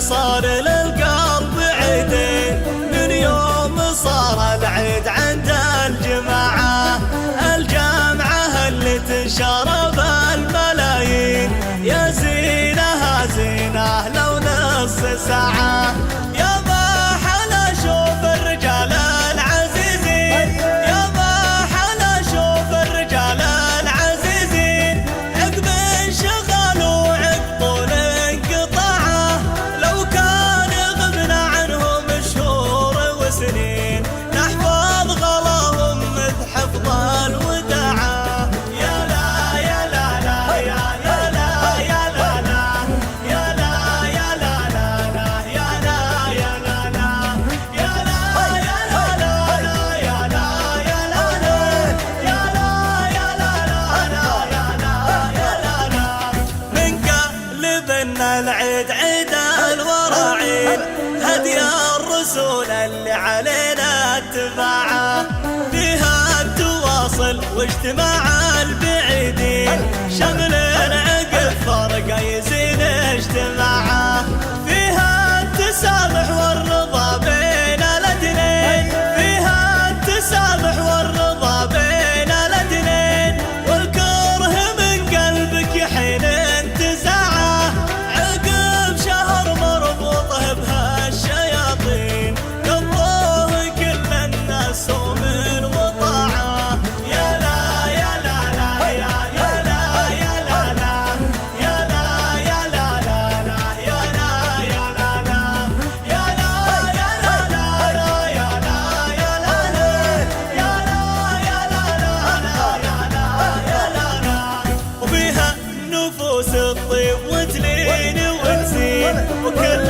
صار للقلب عيدين من يوم صار العيد عند الجماعة. الجامعة اللي تنشرب الملايين يا زينها زينة لو نص ساعة. يا ما حلا شوف الرجال العزيزين، يا ما حلا شوف الرجال العزيزين عقب انشغال وعقب طول انقطاعه. لو كان غبنا عنهم شهور وسنين نحفظ غلاهم مثل حفظ الوداعة. يا لا يا لا لا يا لا يا لا لا يا لا يا لا لا يا لا يا لا لا يا لا يا لا لا يا لا يا لا لا يا لا يا لا لا يا لا يا لا لا. من قلبنا العيد عيد الوراعين هدي الرسول اللي علينا اتباعه. فيها التواصل واجتماع البعيدين شمل عقب فرقه يزين اجتماعه. فيها التسامح والرضا بين الاثنين، فيها التسامح والرضا بين الاثنين والكره من قلبك يحين انتزاعه. عقب شهر مربوطه بهالشياطين قضوه كل الناس ومن وطاعه. يا لا يا لا لا يا لا يا لا لا يا لا يا لا لا يا لا يا لا لا يا لا يا لا لا يا لا يا لا لا يا لا يا لا لا يا لا يا لا لا. وفيها نفوس الطيب وتلين وتزين وكل